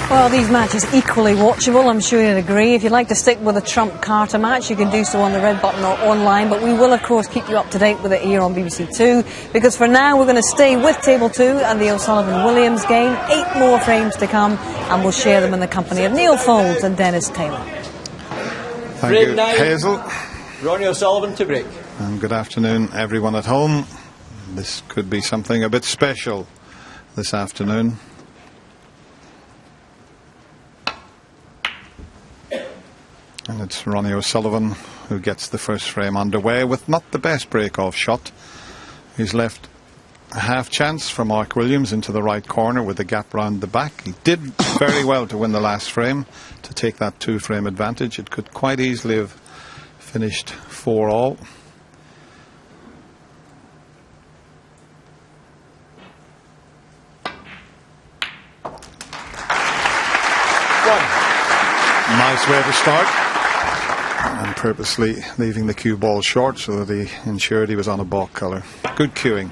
Well, these matches equally watchable, I'm sure you'd agree. If you'd like to stick with a Trump Carter match, you can do so on the red button or online, but we will, of course, keep you up to date with it here on BBC Two, because for now we're going to stay with Table 2 and the O'Sullivan-Williams game. 8 more frames to come, and we'll share them in the company of Neil Foulds and Dennis Taylor. Thank you, Hazel. Ronnie O'Sullivan to break. And good afternoon, everyone at home. This could be something a bit special this afternoon. And it's Ronnie O'Sullivan who gets the first frame underway with not the best break-off shot. He's left a half chance for Mark Williams into the right corner with the gap round the back. He did very well to win the last frame, to take that 2-frame advantage. It could quite easily have finished 4-all. Nice way to start. And purposely leaving the cue ball short so that he ensured he was on a balk colour. Good cueing.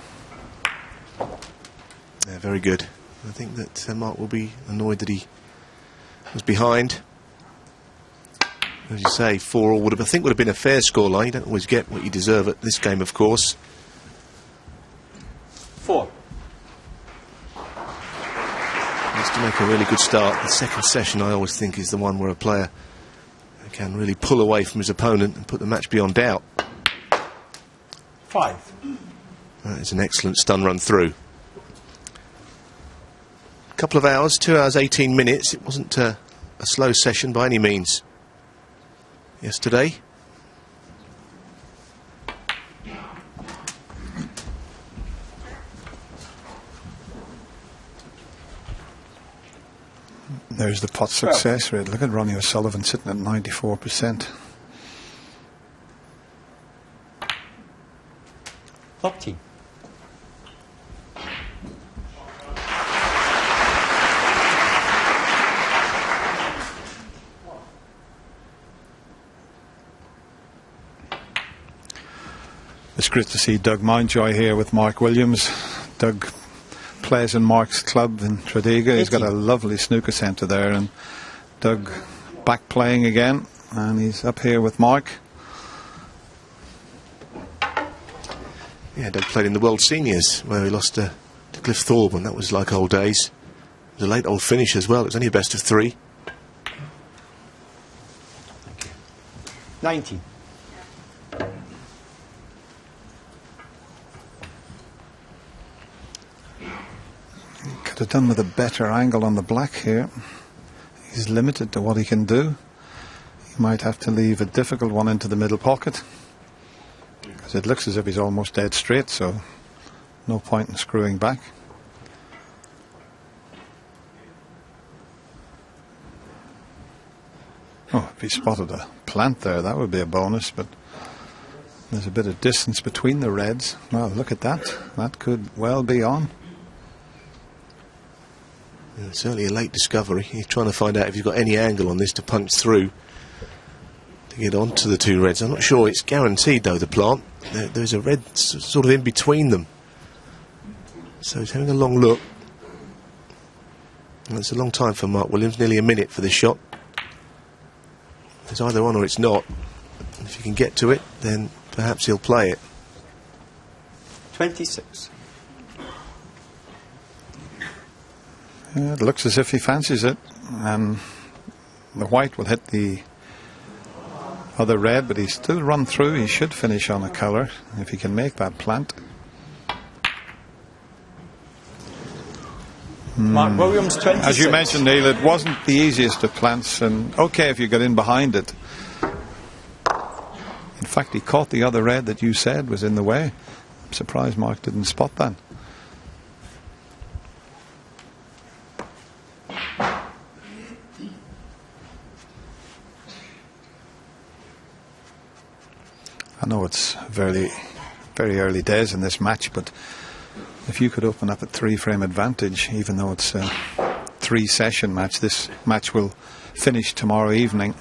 Yeah, very good. I think that Mark will be annoyed that he was behind. As you say, 4-all would have been a fair scoreline. You don't always get what you deserve at this game, of course. 4. Needs to make a really good start. The second session, I always think, is the one where a player can really pull away from his opponent and put the match beyond doubt. 5. That is an excellent stun run through. A couple of hours, 2 hours 18 minutes. It wasn't a slow session by any means yesterday. There's the pot success rate. Look at Ronnie O'Sullivan sitting at 94%. 13. It's great to see Doug Mountjoy here with Mark Williams. Doug plays in Mark's club in Tredegar. He's got a lovely snooker centre there, and Doug back playing again, and he's up here with Mark. Yeah, Doug played in the World Seniors where he lost to Cliff Thorburn. That was like old days. It was a late old finish as well. It was only a best of 3. 19. Could have done with a better angle on the black here. He's limited to what he can do. He might have to leave a difficult one into the middle pocket, because it looks as if he's almost dead straight, so no point in screwing back. Oh, if he spotted a plant there, that would be a bonus, but there's a bit of distance between the reds. Well, look at that. That could well be on. Yeah, certainly a late discovery. He's trying to find out if he's got any angle on this to punch through to get onto the 2 reds. I'm not sure it's guaranteed, though, the plant. There's a red sort of in between them. So he's having a long look. And it's a long time for Mark Williams, nearly a minute for this shot. It's either on or it's not. If you can get to it, then perhaps he'll play it. 26. Yeah, it looks as if he fancies it, and the white will hit the other red, but he's still run through. He should finish on a colour if he can make that plant. Mark Williams, 26. As you mentioned, Neil, it wasn't the easiest of plants, and okay if you got in behind it. In fact, he caught the other red that you said was in the way. I'm surprised Mark didn't spot that. I know it's very early days in this match, but if you could open up a 3-frame advantage, even though it's a 3-session match, this match will finish tomorrow evening.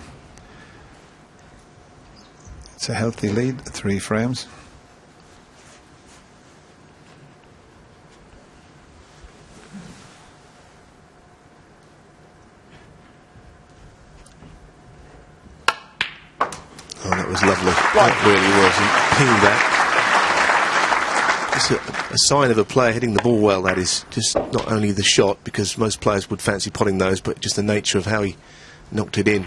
It's a healthy lead, 3 frames. That was lovely. That really was. He pinged that. It's a sign of a player hitting the ball well, that is. Just not only the shot, because most players would fancy potting those, but just the nature of how he knocked it in.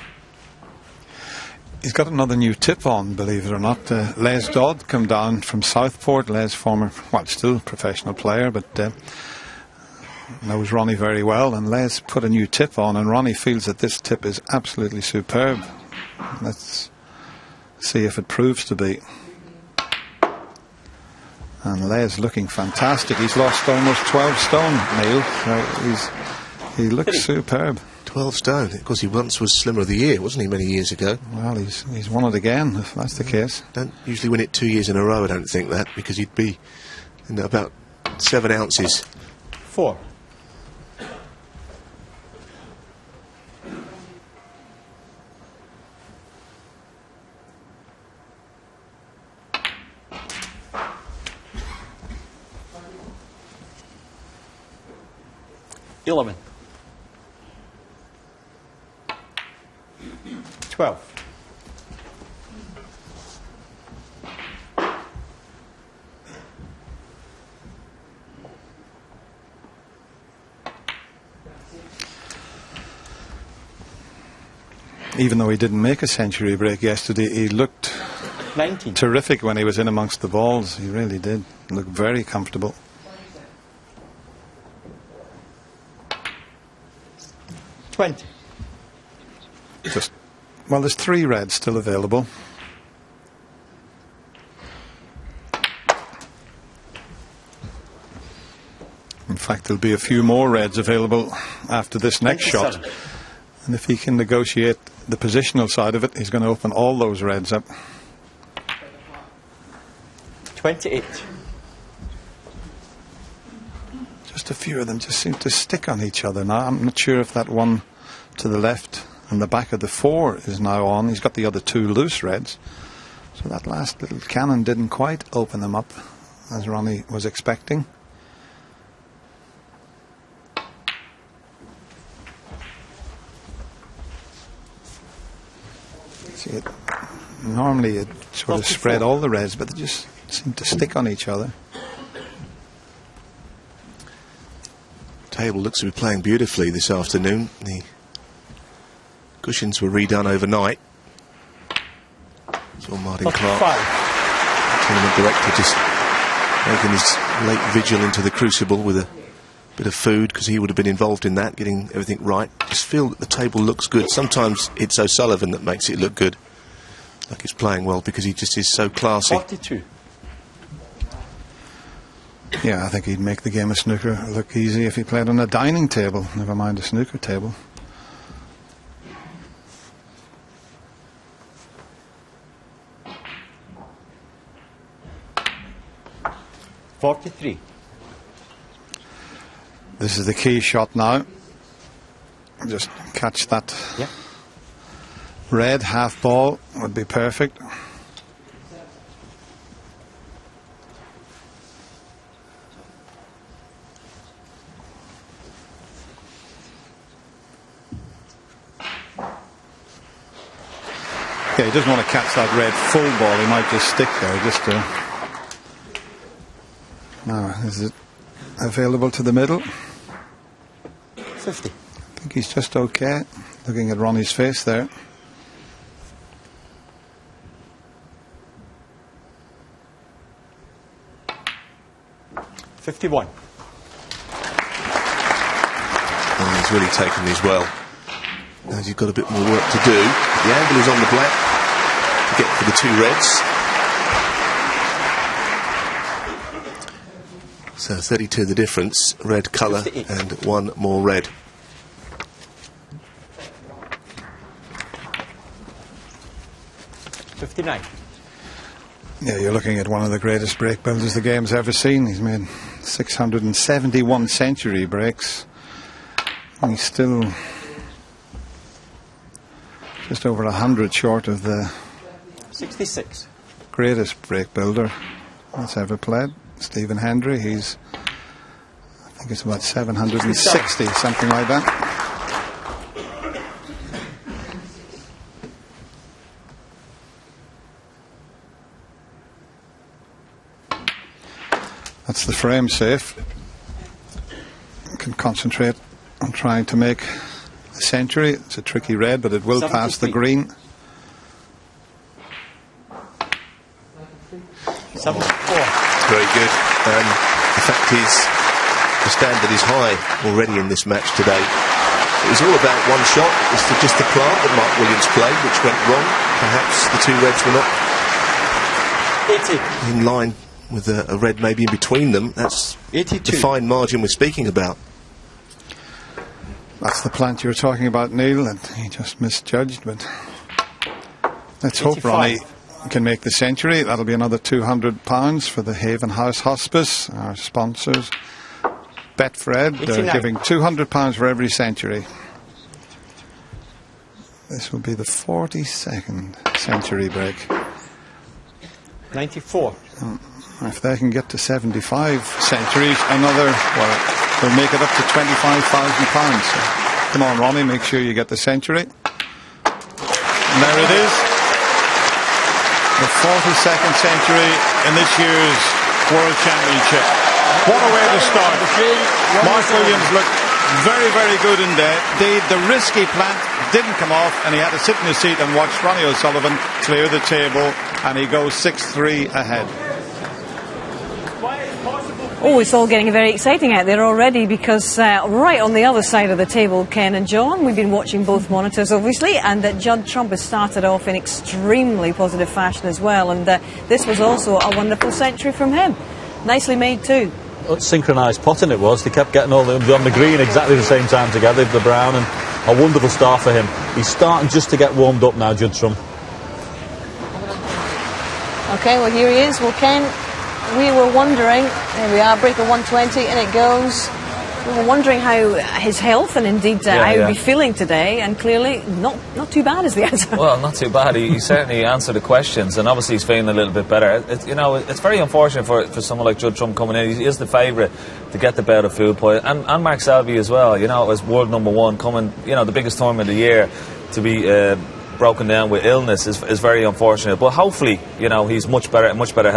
He's got another new tip on, believe it or not. Les Dodd come down from Southport. Les, former, well, still professional player, but knows Ronnie very well. And Les put a new tip on, and Ronnie feels that this tip is absolutely superb. Let's see if it proves to be. And Les looking fantastic. He's lost almost 12 stone, Neil. So he looks superb. 12 stone. Of course, he once was Slimmer of the Year, wasn't he, many years ago? Well, he's won it again, if that's the case. Don't usually win it 2 years in a row, I don't think that, because he'd be about 7 ounces. 4. $11. 12. Even though he didn't make a century break yesterday, he looked 19. terrific when he was in amongst the balls. He really did. Look very comfortable. 20. Well, there's 3 reds still available. In fact, there'll be a few more reds available after this next 27. shot. And if he can negotiate the positional side of it, he's going to open all those reds up. 28. Just a few of them just seem to stick on each other now. I'm not sure if that one to the left and the back of the 4 is now on. He's got the other 2 loose reds. So that last little cannon didn't quite open them up as Ronnie was expecting. See, normally it sort of spread all the reds, but they just seem to stick on each other. Table looks to be playing beautifully this afternoon. The cushions were redone overnight. So Martin Clark, tournament director, just making his late vigil into the crucible with a bit of food, because he would have been involved in that, getting everything right. Just feel that the table looks good. Sometimes it's O'Sullivan that makes it look good, like he's playing well, because he just is so classy. 42. Yeah, I think he'd make the game of snooker look easy if he played on a dining table, never mind a snooker table. $43. This is the key shot now. Just catch that red half ball would be perfect. Yeah, he doesn't want to catch that red full ball. He might just stick there. Just now, is it available to the middle? 50. I think he's just okay. Looking at Ronnie's face there. $51. Oh, he's really taken these well. Now he's got a bit more work to do. The angle is on the black to get for the 2 reds. So 32 the difference, red colour 58. and 1 more red. $59. Yeah, you're looking at one of the greatest break builders the game's ever seen. He's made 671 century breaks. And he's still just over 100 short of the 66. greatest break builder that's ever played, Stephen Hendry. He's, I think it's about 760, something like that. That's the frame safe. You can concentrate on trying to make a century. It's a tricky red, but it will pass the green. 74. Very good. The fact is, the standard is high already in this match today. It was all about one shot. It was just the plant that Mark Williams played, which went wrong. Perhaps the two reds were not 80. in line with a red maybe in between them. That's 82. the fine margin we're speaking about. That's the plant you were talking about, Neil, and he just misjudged, but let's hope 85. Ronnie can make the century. That'll be another £200 for the Haven House Hospice, our sponsors. Betfred, they're 89. giving £200 for every century. This will be the 42nd century break. 94. If they can get to 75 centuries, another, well, they'll make it up to £25,000. So, come on, Ronnie, make sure you get the century. And there it is. The 42nd century in this year's World Championship. What a way to start. Mark Williams looked very, very good indeed. The risky plant didn't come off, and he had to sit in his seat and watch Ronnie O'Sullivan clear the table, and he goes 6-3 ahead. Oh, it's all getting very exciting out there already, because right on the other side of the table, Ken and John, we've been watching both monitors obviously, and Judd Trump has started off in extremely positive fashion as well, and this was also a wonderful century from him. Nicely made too. Synchronised potting it was. They kept getting all them on the green exactly the same time together, the brown, and a wonderful start for him. He's starting just to get warmed up now, Judd Trump. Okay, well here he is. Well, Ken, we were wondering, there we are, breaker 120, and it goes. We were wondering how his health and indeed how he'd be feeling today, and clearly not too bad is the answer. Well, not too bad. He certainly answered the questions, and obviously he's feeling a little bit better. It's very unfortunate for someone like Judd Trump coming in. He is the favourite to get the bout of food poisoning, and Mark Selby as well. As world #1 coming, the biggest tournament of the year, to be broken down with illness is very unfortunate. But hopefully, he's much better